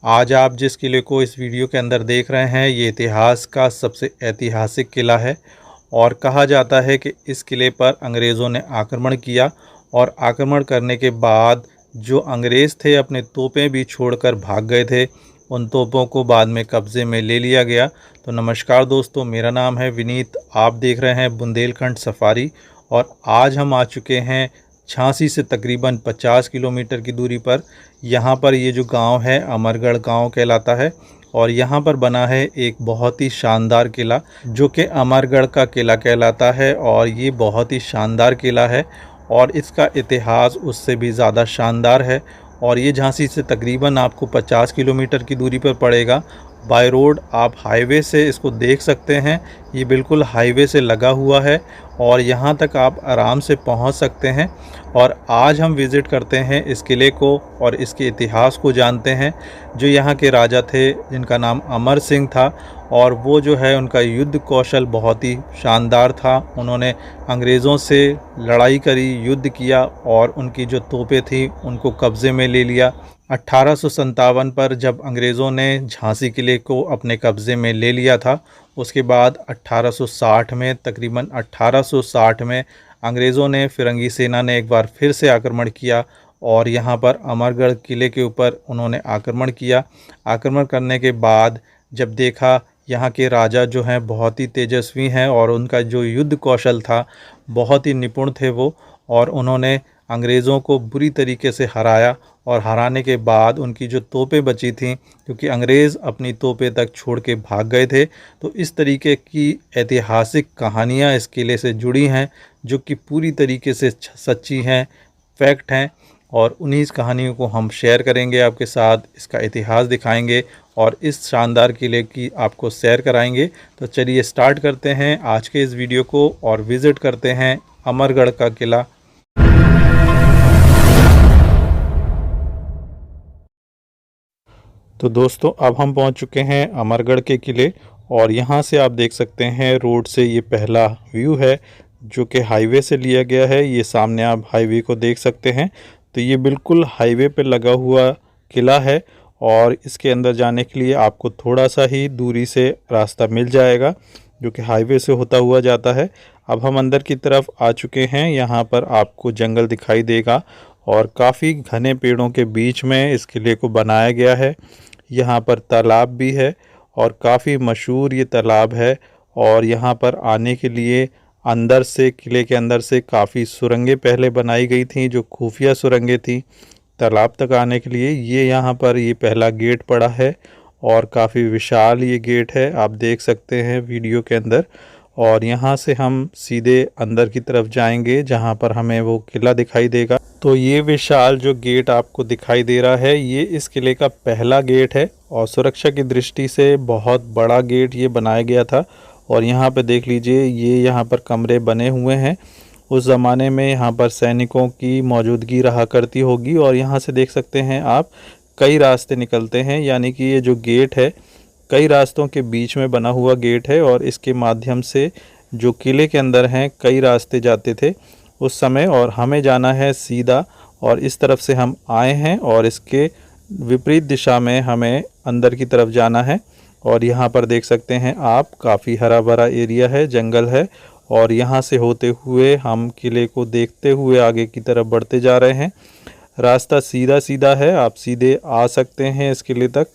आज आप जिस किले को इस वीडियो के अंदर देख रहे हैं ये इतिहास का सबसे ऐतिहासिक किला है और कहा जाता है कि इस किले पर अंग्रेज़ों ने आक्रमण किया और आक्रमण करने के बाद जो अंग्रेज़ थे अपने तोपें भी छोड़कर भाग गए थे। उन तोपों को बाद में कब्ज़े में ले लिया गया। तो नमस्कार दोस्तों, मेरा नाम है विनीत। आप देख रहे हैं बुंदेलखंड सफारी और आज हम आ चुके हैं झांसी से तकरीबन 50 किलोमीटर की दूरी पर। यहाँ पर ये जो गांव है अमरगढ़ गांव कहलाता है और यहाँ पर बना है एक बहुत ही शानदार किला जो कि अमरगढ़ का किला कहलाता है। और ये बहुत ही शानदार किला है और इसका इतिहास उससे भी ज़्यादा शानदार है। और ये झांसी से तकरीबन आपको 50 किलोमीटर की दूरी पर पड़ेगा। बाय रोड आप हाईवे से इसको देख सकते हैं, ये बिल्कुल हाईवे से लगा हुआ है और यहाँ तक आप आराम से पहुँच सकते हैं। और आज हम विज़िट करते हैं इस किले को और इसके इतिहास को जानते हैं। जो यहाँ के राजा थे जिनका नाम अमर सिंह था और वो जो है उनका युद्ध कौशल बहुत ही शानदार था। उन्होंने अंग्रेज़ों से लड़ाई करी, युद्ध किया और उनकी जो तोपें थी उनको कब्ज़े में ले लिया। 1857 पर जब अंग्रेज़ों ने झांसी किले को अपने कब्ज़े में ले लिया था, उसके बाद 1860 में तकरीबन 1860 में अंग्रेज़ों ने फिरंगी सेना ने एक बार फिर से आक्रमण किया और यहाँ पर अमरगढ़ किले के ऊपर उन्होंने आक्रमण किया। आक्रमण करने के बाद जब देखा यहाँ के राजा जो हैं बहुत ही तेजस्वी हैं और उनका जो युद्ध कौशल था बहुत ही निपुण थे वो, और उन्होंने अंग्रेज़ों को बुरी तरीके से हराया। और हराने के बाद उनकी जो तोपें बची थीं, क्योंकि अंग्रेज़ अपनी तोपें तक छोड़ के भाग गए थे, तो इस तरीके की ऐतिहासिक कहानियाँ इस किले से जुड़ी हैं जो कि पूरी तरीके से सच्ची हैं, फैक्ट हैं। और उन्हीं इस कहानियों को हम शेयर करेंगे आपके साथ, इसका इतिहास दिखाएंगे और इस शानदार किले की आपको सैर कराएंगे। तो चलिए स्टार्ट करते हैं आज के इस वीडियो को और विज़िट करते हैं अमरगढ़ का किला। तो दोस्तों अब हम पहुंच चुके हैं अमरगढ़ के किले और यहाँ से आप देख सकते हैं रोड से ये पहला व्यू है जो कि हाईवे से लिया गया है। ये सामने आप हाईवे को देख सकते हैं। तो ये बिल्कुल हाईवे पे लगा हुआ किला है और इसके अंदर जाने के लिए आपको थोड़ा सा ही दूरी से रास्ता मिल जाएगा जो कि हाईवे से होता हुआ जाता है। अब हम अंदर की तरफ आ चुके हैं। यहाँ पर आपको जंगल दिखाई देगा और काफ़ी घने पेड़ों के बीच में इस किले को बनाया गया है। यहाँ पर तालाब भी है और काफ़ी मशहूर ये तालाब है। और यहाँ पर आने के लिए अंदर से, किले के अंदर से काफ़ी सुरंगें पहले बनाई गई थी जो खुफिया सुरंगें थी तालाब तक आने के लिए। ये यहाँ पर ये पहला गेट पड़ा है और काफ़ी विशाल ये गेट है, आप देख सकते हैं वीडियो के अंदर। और यहाँ से हम सीधे अंदर की तरफ जाएंगे जहाँ पर हमें वो किला दिखाई देगा। तो ये विशाल जो गेट आपको दिखाई दे रहा है ये इस किले का पहला गेट है और सुरक्षा की दृष्टि से बहुत बड़ा गेट ये बनाया गया था। और यहाँ पे देख लीजिए ये यहाँ पर कमरे बने हुए हैं। उस ज़माने में यहाँ पर सैनिकों की मौजूदगी रहा करती होगी। और यहाँ से देख सकते हैं आप कई रास्ते निकलते हैं, यानी कि ये जो गेट है कई रास्तों के बीच में बना हुआ गेट है और इसके माध्यम से जो किले के अंदर हैं कई रास्ते जाते थे उस समय। और हमें जाना है सीधा और इस तरफ से हम आए हैं और इसके विपरीत दिशा में हमें अंदर की तरफ जाना है। और यहाँ पर देख सकते हैं आप काफ़ी हरा भरा एरिया है, जंगल है। और यहाँ से होते हुए हम किले को देखते हुए आगे की तरफ बढ़ते जा रहे हैं। रास्ता सीधा सीधा है, आप सीधे आ सकते हैं इस किले तक।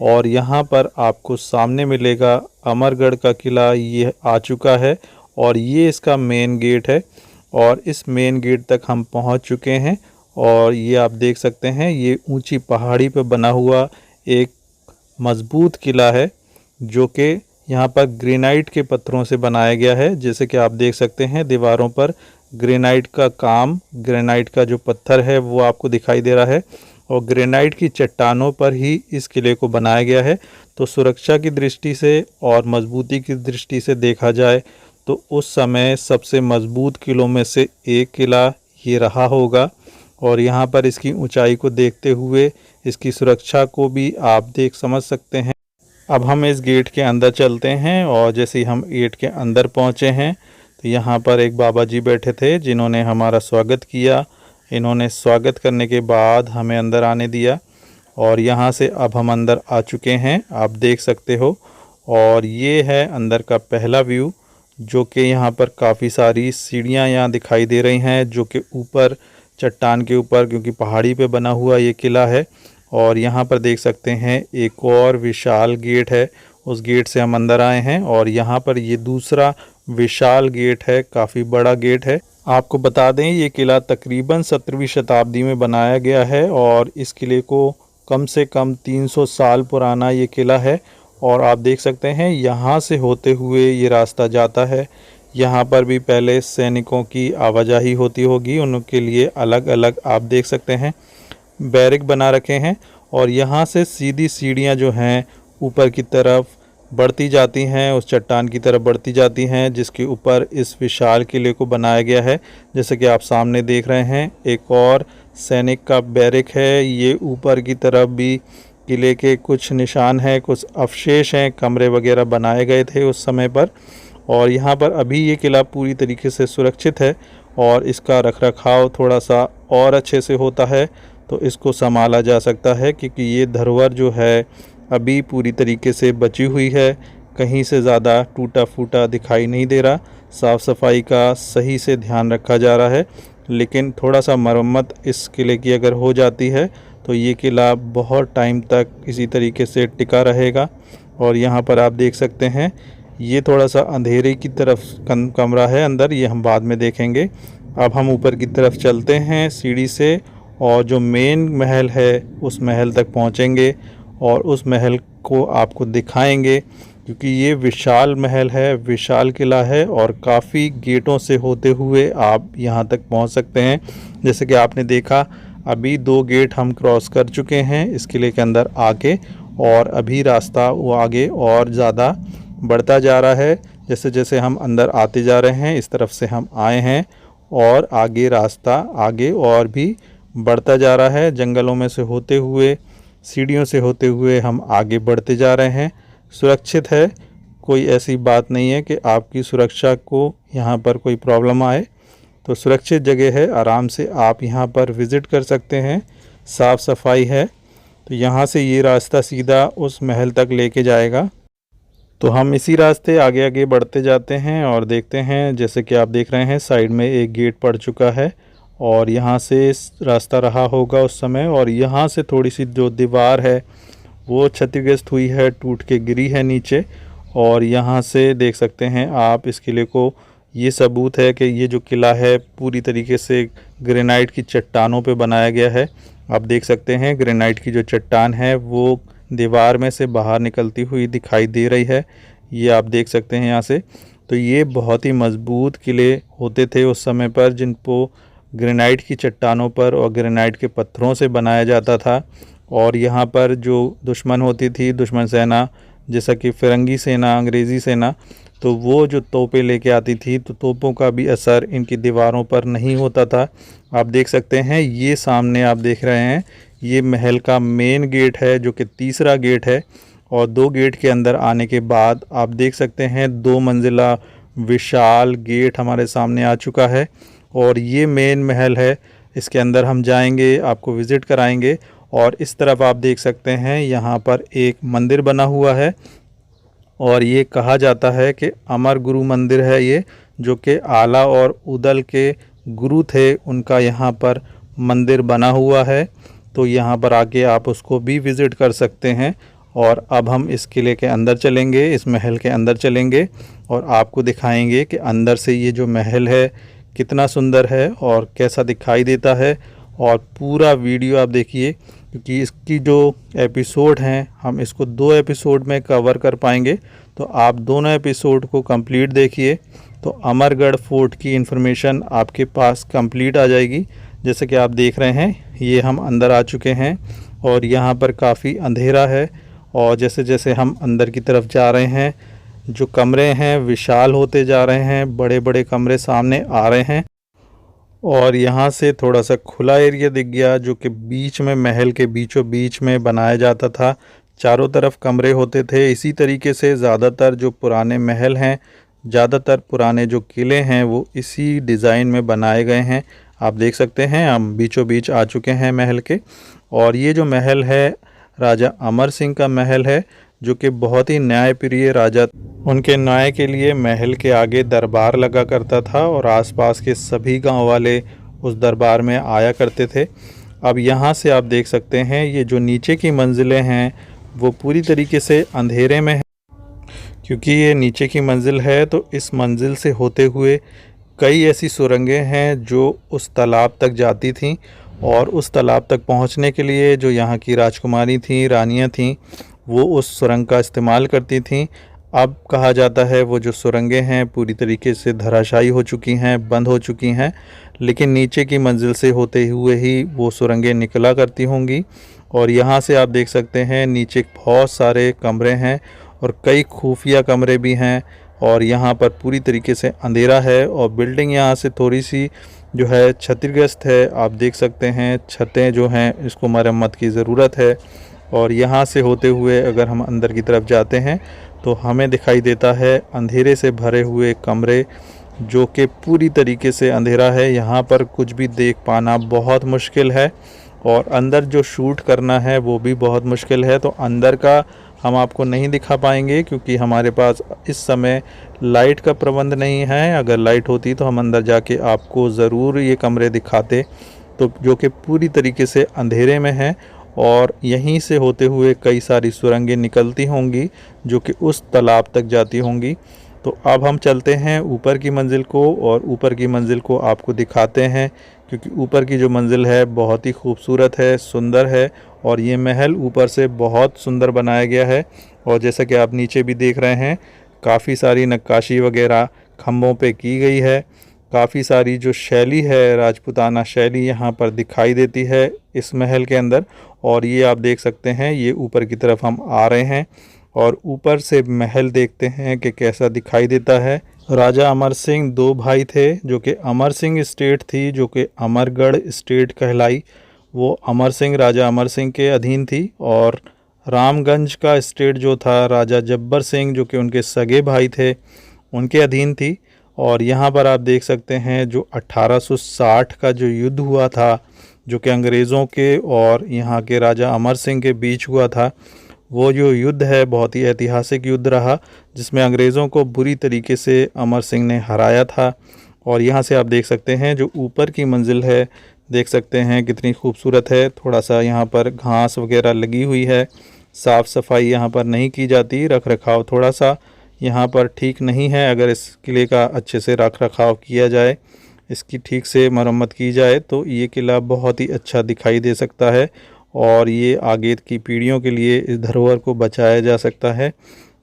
और यहाँ पर आपको सामने मिलेगा अमरगढ़ का किला, ये आ चुका है और ये इसका मेन गेट है। और इस मेन गेट तक हम पहुँच चुके हैं। और ये आप देख सकते हैं ये ऊंची पहाड़ी पर बना हुआ एक मजबूत किला है जो कि यहाँ पर ग्रेनाइट के पत्थरों से बनाया गया है। जैसे कि आप देख सकते हैं दीवारों पर ग्रेनाइट का काम, ग्रेनाइट का जो पत्थर है वो आपको दिखाई दे रहा है और ग्रेनाइट की चट्टानों पर ही इस किले को बनाया गया है। तो सुरक्षा की दृष्टि से और मजबूती की दृष्टि से देखा जाए तो उस समय सबसे मजबूत किलों में से एक किला ये रहा होगा। और यहाँ पर इसकी ऊंचाई को देखते हुए इसकी सुरक्षा को भी आप समझ सकते हैं। अब हम इस गेट के अंदर चलते हैं और जैसे ही हम गेट के अंदर पहुँचे हैं तो यहाँ पर एक बाबा जी बैठे थे जिन्होंने हमारा स्वागत किया। इन्होंने स्वागत करने के बाद हमें अंदर आने दिया और यहाँ से अब हम अंदर आ चुके हैं, आप देख सकते हो। और ये है अंदर का पहला व्यू, जो कि यहाँ पर काफ़ी सारी सीढ़ियाँ यहाँ दिखाई दे रही हैं, जो कि ऊपर चट्टान के ऊपर, क्योंकि पहाड़ी पे बना हुआ ये किला है। और यहाँ पर देख सकते हैं एक और विशाल गेट है, उस गेट से हम अंदर आए हैं। और यहाँ पर ये दूसरा विशाल गेट है, काफ़ी बड़ा गेट है। आपको बता दें ये किला तकरीबन 17वीं शताब्दी में बनाया गया है और इस किले को कम से कम 300 साल पुराना ये किला है। और आप देख सकते हैं यहाँ से होते हुए ये रास्ता जाता है। यहाँ पर भी पहले सैनिकों की आवाजाही होती होगी, उनके लिए अलग अलग आप देख सकते हैं बैरिक बना रखे हैं। और यहाँ से सीधी सीढ़ियाँ जो हैं ऊपर की तरफ बढ़ती जाती हैं, उस चट्टान की तरफ बढ़ती जाती हैं, जिसके ऊपर इस विशाल किले को बनाया गया है। जैसे कि आप सामने देख रहे हैं एक और सैनिक का बैरिक है। ये ऊपर की तरफ भी किले के कुछ निशान हैं, कुछ अवशेष हैं, कमरे वगैरह बनाए गए थे उस समय पर। और यहाँ पर अभी ये किला पूरी तरीके से सुरक्षित है और इसका रखरखाव थोड़ा सा और अच्छे से होता है तो इसको संभाला जा सकता है, क्योंकि ये धरोहर जो है अभी पूरी तरीके से बची हुई है, कहीं से ज़्यादा टूटा फूटा दिखाई नहीं दे रहा। साफ़ सफाई का सही से ध्यान रखा जा रहा है, लेकिन थोड़ा सा मरम्मत इस किले की अगर हो जाती है तो ये किला बहुत टाइम तक इसी तरीके से टिका रहेगा। और यहाँ पर आप देख सकते हैं ये थोड़ा सा अंधेरे की तरफ कमरा है अंदर, ये हम बाद में देखेंगे। अब हम ऊपर की तरफ चलते हैं सीढ़ी से और जो मेन महल है उस महल तक पहुँचेंगे और उस महल को आपको दिखाएंगे, क्योंकि ये विशाल महल है, विशाल किला है और काफ़ी गेटों से होते हुए आप यहाँ तक पहुँच सकते हैं। जैसे कि आपने देखा अभी 2 गेट हम क्रॉस कर चुके हैं इस किले के अंदर आके, और अभी रास्ता वो आगे और ज़्यादा बढ़ता जा रहा है। जैसे जैसे हम अंदर आते जा रहे हैं इस तरफ से हम आए हैं और आगे रास्ता आगे और भी बढ़ता जा रहा है। जंगलों में से होते हुए, सीढ़ियों से होते हुए हम आगे बढ़ते जा रहे हैं। सुरक्षित है, कोई ऐसी बात नहीं है कि आपकी सुरक्षा को यहाँ पर कोई प्रॉब्लम आए। तो सुरक्षित जगह है, आराम से आप यहाँ पर विज़िट कर सकते हैं, साफ़ सफाई है। तो यहाँ से ये रास्ता सीधा उस महल तक लेके जाएगा। तो हम इसी रास्ते आगे आगे बढ़ते जाते हैं और देखते हैं, जैसे कि आप देख रहे हैं साइड में एक गेट पड़ चुका है और यहाँ से रास्ता रहा होगा उस समय। और यहाँ से थोड़ी सी जो दीवार है वो क्षतिग्रस्त हुई है, टूट के गिरी है नीचे। और यहाँ से देख सकते हैं आप इस किले को, ये सबूत है कि ये जो किला है पूरी तरीके से ग्रेनाइट की चट्टानों पे बनाया गया है। आप देख सकते हैं ग्रेनाइट की जो चट्टान है वो दीवार में से बाहर निकलती हुई दिखाई दे रही है, ये आप देख सकते हैं यहाँ से। तो ये बहुत ही मज़बूत किले होते थे उस समय पर, जिनको ग्रेनाइट की चट्टानों पर और ग्रेनाइट के पत्थरों से बनाया जाता था। और यहाँ पर जो दुश्मन होती थी, दुश्मन सेना जैसा कि फ़िरंगी सेना, अंग्रेज़ी सेना, तो वो जो तोपें लेके आती थी तो तोपों का भी असर इनकी दीवारों पर नहीं होता था। आप देख सकते हैं ये सामने आप देख रहे हैं ये महल का मेन गेट है, जो कि तीसरा गेट है। और 2 गेट के अंदर आने के बाद आप देख सकते हैं 2 मंजिला विशाल गेट हमारे सामने आ चुका है और ये मेन महल है। इसके अंदर हम जाएंगे, आपको विज़िट कराएंगे। और इस तरफ आप देख सकते हैं यहाँ पर एक मंदिर बना हुआ है और ये कहा जाता है कि अमर गुरु मंदिर है ये, जो कि आला और उदल के गुरु थे, उनका यहाँ पर मंदिर बना हुआ है। तो यहाँ पर आके आप उसको भी विज़िट कर सकते हैं। और अब हम इस किले के अंदर चलेंगे, इस महल के अंदर चलेंगे और आपको दिखाएंगे कि अंदर से ये जो महल है कितना सुंदर है और कैसा दिखाई देता है। और पूरा वीडियो आप देखिए, क्योंकि इसकी जो एपिसोड हैं हम इसको 2 एपिसोड में कवर कर पाएंगे, तो आप दोनों एपिसोड को कंप्लीट देखिए तो अमरगढ़ फोर्ट की इन्फॉर्मेशन आपके पास कंप्लीट आ जाएगी। जैसे कि आप देख रहे हैं ये हम अंदर आ चुके हैं और यहाँ पर काफ़ी अंधेरा है। और जैसे जैसे हम अंदर की तरफ जा रहे हैं जो कमरे हैं विशाल होते जा रहे हैं, बड़े बड़े कमरे सामने आ रहे हैं। और यहाँ से थोड़ा सा खुला एरिया दिख गया, जो कि बीच में महल के बीचों बीच में बनाया जाता था। चारों तरफ कमरे होते थे। इसी तरीके से ज़्यादातर जो पुराने महल हैं, ज़्यादातर पुराने जो किले हैं वो इसी डिज़ाइन में बनाए गए हैं। आप देख सकते हैं हम बीचों बीच आ चुके हैं महल के। और ये जो महल है राजा अमर सिंह का महल है, जो कि बहुत ही न्यायप्रिय राजा। उनके न्याय के लिए महल के आगे दरबार लगा करता था और आसपास के सभी गांव वाले उस दरबार में आया करते थे। अब यहाँ से आप देख सकते हैं ये जो नीचे की मंजिलें हैं वो पूरी तरीके से अंधेरे में है, क्योंकि ये नीचे की मंजिल है। तो इस मंजिल से होते हुए कई ऐसी सुरंगें हैं जो उस तालाब तक जाती थीं, और उस तालाब तक पहुंचने के लिए जो यहाँ की राजकुमारी थीं, रानियाँ थीं, वो उस सुरंग का इस्तेमाल करती थीं। अब कहा जाता है वो जो सुरंगें हैं पूरी तरीके से धराशायी हो चुकी हैं, बंद हो चुकी हैं, लेकिन नीचे की मंजिल से होते हुए ही वो सुरंगें निकला करती होंगी। और यहाँ से आप देख सकते हैं नीचे बहुत सारे कमरे हैं और कई खुफिया कमरे भी हैं, और यहाँ पर पूरी तरीके से अंधेरा है। और बिल्डिंग यहाँ से थोड़ी सी जो है क्षतिग्रस्त है, आप देख सकते हैं छतें जो हैं इसको मरम्मत की ज़रूरत है। और यहाँ से होते हुए अगर हम अंदर की तरफ जाते हैं तो हमें दिखाई देता है अंधेरे से भरे हुए कमरे, जो कि पूरी तरीके से अंधेरा है। यहाँ पर कुछ भी देख पाना बहुत मुश्किल है, और अंदर जो शूट करना है वो भी बहुत मुश्किल है। तो अंदर का हम आपको नहीं दिखा पाएंगे क्योंकि हमारे पास इस समय लाइट का प्रबंध नहीं है। अगर लाइट होती तो हम अंदर जाके आपको ज़रूर ये कमरे दिखाते, तो जो कि पूरी तरीके से अंधेरे में है। और यहीं से होते हुए कई सारी सुरंगें निकलती होंगी जो कि उस तालाब तक जाती होंगी। तो अब हम चलते हैं ऊपर की मंजिल को, और ऊपर की मंजिल को आपको दिखाते हैं, क्योंकि ऊपर की जो मंजिल है बहुत ही खूबसूरत है, सुंदर है, और ये महल ऊपर से बहुत सुंदर बनाया गया है। और जैसा कि आप नीचे भी देख रहे हैं काफ़ी सारी नक्काशी वगैरह खम्भों पे की गई है। काफ़ी सारी जो शैली है राजपूताना शैली यहाँ पर दिखाई देती है इस महल के अंदर। और ये आप देख सकते हैं ये ऊपर की तरफ हम आ रहे हैं और ऊपर से महल देखते हैं कि कैसा दिखाई देता है। राजा अमर सिंह दो भाई थे, जो कि अमर सिंह स्टेट थी जो कि अमरगढ़ स्टेट कहलाई, वो अमर सिंह राजा अमर सिंह के अधीन थी। और रामगंज का स्टेट जो था राजा जब्बर सिंह, जो कि उनके सगे भाई थे, उनके अधीन थी। और यहाँ पर आप देख सकते हैं जो 1860 का जो युद्ध हुआ था, जो कि अंग्रेज़ों के और यहाँ के राजा अमर सिंह के बीच हुआ था, वो जो युद्ध है बहुत ही ऐतिहासिक युद्ध रहा, जिसमें अंग्रेज़ों को बुरी तरीके से अमर सिंह ने हराया था। और यहाँ से आप देख सकते हैं जो ऊपर की मंजिल है, देख सकते हैं कितनी खूबसूरत है। थोड़ा सा यहाँ पर घास वगैरह लगी हुई है, साफ़ सफाई यहाँ पर नहीं की जाती, रख रखाव थोड़ा सा यहाँ पर ठीक नहीं है। अगर इस किले का अच्छे से रख रखाव किया जाए, इसकी ठीक से मरम्मत की जाए, तो ये किला बहुत ही अच्छा दिखाई दे सकता है, और ये आगे की पीढ़ियों के लिए इस धरोहर को बचाया जा सकता है।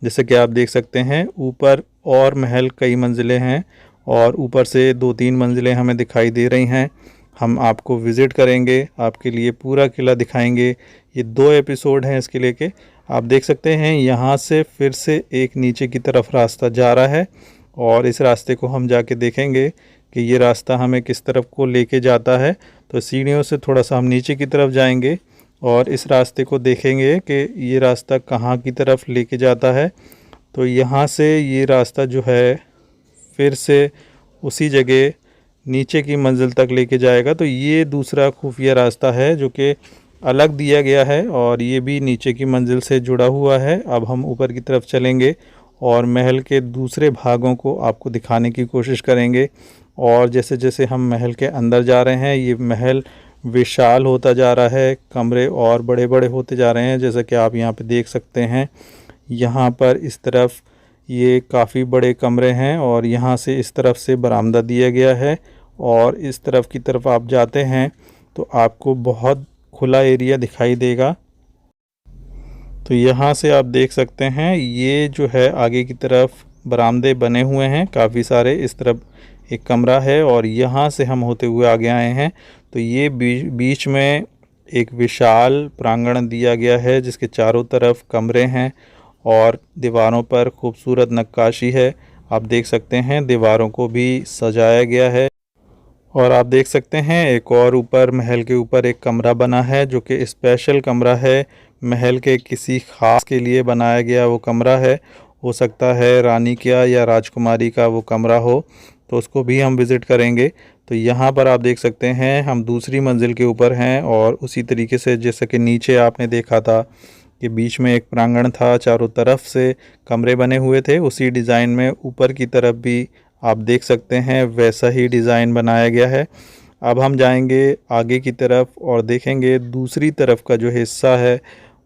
जैसे कि आप देख सकते हैं ऊपर और महल कई मंजिलें हैं, और ऊपर से 2-3 मंजिलें हमें दिखाई दे रही हैं। हम आपको विज़िट करेंगे, आपके लिए पूरा किला दिखाएंगे। ये 2 एपिसोड हैं इस किले के। आप देख सकते हैं यहाँ से फिर से एक नीचे की तरफ रास्ता जा रहा है, और इस रास्ते को हम जाके देखेंगे कि ये रास्ता हमें किस तरफ को लेके जाता है। तो सीढ़ियों से थोड़ा सा हम नीचे की तरफ जाएंगे और इस रास्ते को देखेंगे कि ये रास्ता कहाँ की तरफ लेके जाता है। तो यहाँ से ये रास्ता जो है फिर से उसी जगह नीचे की मंजिल तक लेके जाएगा। तो ये दूसरा खुफिया रास्ता है जो कि अलग दिया गया है, और ये भी नीचे की मंजिल से जुड़ा हुआ है। अब हम ऊपर की तरफ चलेंगे और महल के दूसरे भागों को आपको दिखाने की कोशिश करेंगे। और जैसे जैसे हम महल के अंदर जा रहे हैं, ये महल विशाल होता जा रहा है, कमरे और बड़े बड़े होते जा रहे हैं। जैसा कि आप यहाँ पे देख सकते हैं, यहाँ पर इस तरफ ये काफ़ी बड़े कमरे हैं, और यहाँ से इस तरफ से बरामदा दिया गया है, और इस तरफ की तरफ आप जाते हैं तो आपको बहुत खुला एरिया दिखाई देगा। तो यहाँ से आप देख सकते हैं ये जो है आगे की तरफ बरामदे बने हुए हैं काफ़ी सारे। इस तरफ एक कमरा है, और यहाँ से हम होते हुए आगे आए हैं तो ये बीच में एक विशाल प्रांगण दिया गया है जिसके चारों तरफ कमरे हैं, और दीवारों पर खूबसूरत नक्काशी है। आप देख सकते हैं दीवारों को भी सजाया गया है। और आप देख सकते हैं एक और ऊपर महल के ऊपर एक कमरा बना है जो कि स्पेशल कमरा है, महल के किसी ख़ास के लिए बनाया गया वो कमरा है। हो सकता है रानी का या राजकुमारी का वो कमरा हो, तो उसको भी हम विज़िट करेंगे। तो यहाँ पर आप देख सकते हैं हम दूसरी मंजिल के ऊपर हैं और उसी तरीके से जैसे कि नीचे आपने देखा था कि बीच में एक प्रांगण था, चारों तरफ से कमरे बने हुए थे, उसी डिज़ाइन में ऊपर की तरफ भी आप देख सकते हैं वैसा ही डिज़ाइन बनाया गया है। अब हम जाएंगे आगे की तरफ और देखेंगे दूसरी तरफ का जो हिस्सा है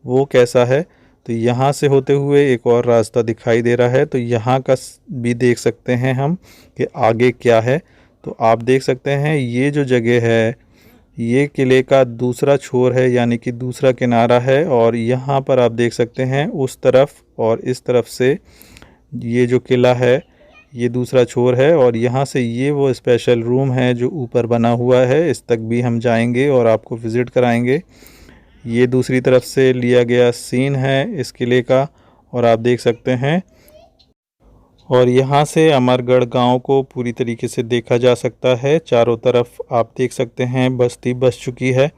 वो कैसा है। तो यहाँ से होते हुए एक और रास्ता दिखाई दे रहा है, तो यहाँ का भी देख सकते हैं हम कि आगे क्या है। तो आप देख सकते हैं ये जो जगह है ये किले का दूसरा छोर है, यानी कि दूसरा किनारा है। और यहाँ पर आप देख सकते हैं उस तरफ और इस तरफ से ये जो किला है ये दूसरा छोर है। और यहाँ से ये वो स्पेशल रूम है जो ऊपर बना हुआ है, इस तक भी हम जाएंगे और आपको विज़िट कराएंगे। ये दूसरी तरफ से लिया गया सीन है इस किले का और आप देख सकते हैं। और यहाँ से अमरगढ़ गांव को पूरी तरीके से देखा जा सकता है। चारों तरफ आप देख सकते हैं बस्ती बस चुकी है।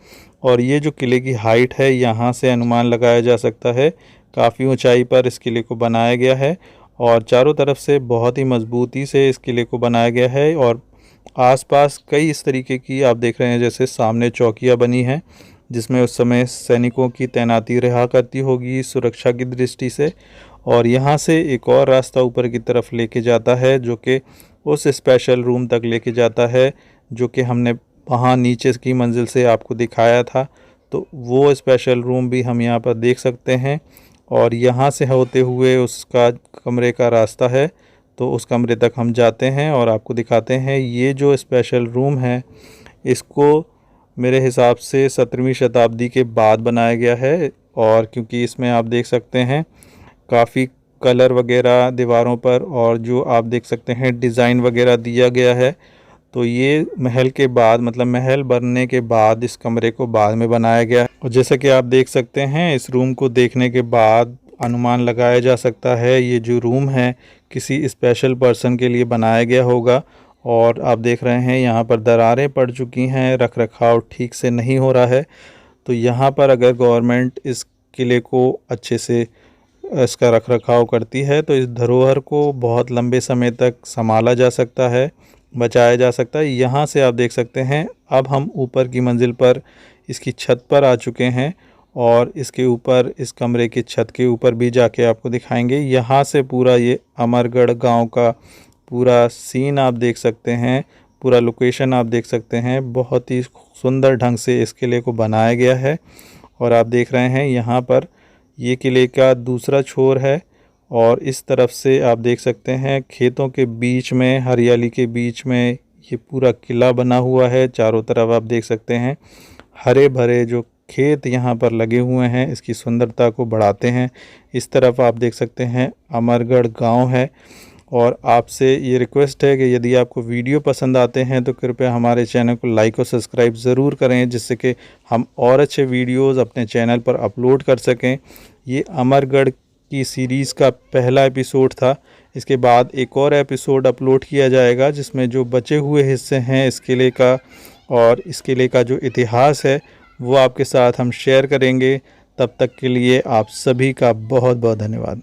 और ये जो किले की हाइट है यहाँ से अनुमान लगाया जा सकता है काफ़ी ऊंचाई पर इस किले को बनाया गया है। और चारों तरफ से बहुत ही मजबूती से इस किले को बनाया गया है। और आसपास कई इस तरीके की आप देख रहे हैं जैसे सामने चौकियाँ बनी हैं जिसमें उस समय सैनिकों की तैनाती रहा करती होगी सुरक्षा की दृष्टि से। और यहाँ से एक और रास्ता ऊपर की तरफ लेके जाता है जो कि उस स्पेशल रूम तक लेके जाता है जो कि हमने वहाँ नीचे की मंजिल से आपको दिखाया था। तो वो स्पेशल रूम भी हम यहाँ पर देख सकते हैं। और यहाँ से होते हुए उसका कमरे का रास्ता है, तो उस कमरे तक हम जाते हैं और आपको दिखाते हैं। ये जो स्पेशल रूम है इसको मेरे हिसाब से 17वीं शताब्दी के बाद बनाया गया है। और क्योंकि इसमें आप देख सकते हैं काफ़ी कलर वगैरह दीवारों पर और जो आप देख सकते हैं डिज़ाइन वगैरह दिया गया है, तो ये महल के बाद मतलब महल बनने के बाद इस कमरे को बाद में बनाया गया है। और जैसा कि आप देख सकते हैं इस रूम को देखने के बाद अनुमान लगाया जा सकता है ये जो रूम है किसी स्पेशल पर्सन के लिए बनाया गया होगा। और आप देख रहे हैं यहाँ पर दरारें पड़ चुकी हैं, रख रखाव ठीक से नहीं हो रहा है। तो यहाँ पर अगर गवर्नमेंट इस किले को अच्छे से इसका रख रखाव करती है तो इस धरोहर को बहुत लंबे समय तक संभाला जा सकता है, बचाया जा सकता है। यहाँ से आप देख सकते हैं अब हम ऊपर की मंजिल पर इसकी छत पर आ चुके हैं और इसके ऊपर इस कमरे की छत के ऊपर भी जाके आपको दिखाएंगे। यहाँ से पूरा ये अमरगढ़ गांव का पूरा सीन आप देख सकते हैं, पूरा लोकेशन आप देख सकते हैं। बहुत ही सुंदर ढंग से इस किले को बनाया गया है। और आप देख रहे हैं यहाँ पर ये किले का दूसरा छोर है और इस तरफ से आप देख सकते हैं खेतों के बीच में, हरियाली के बीच में ये पूरा किला बना हुआ है। चारों तरफ आप देख सकते हैं हरे भरे जो खेत यहाँ पर लगे हुए हैं इसकी सुंदरता को बढ़ाते हैं। इस तरफ आप देख सकते हैं अमरगढ़ गांव है। और आपसे ये रिक्वेस्ट है कि यदि आपको वीडियो पसंद आते हैं तो कृपया हमारे चैनल को लाइक और सब्सक्राइब ज़रूर करें, जिससे कि हम और अच्छे वीडियोस अपने चैनल पर अपलोड कर सकें। ये अमरगढ़ की सीरीज़ का पहला एपिसोड था। इसके बाद एक और एपिसोड अपलोड किया जाएगा जिसमें जो बचे हुए हिस्से हैं इस किले का और इस किले का जो इतिहास है वो आपके साथ हम शेयर करेंगे। तब तक के लिए आप सभी का बहुत बहुत धन्यवाद।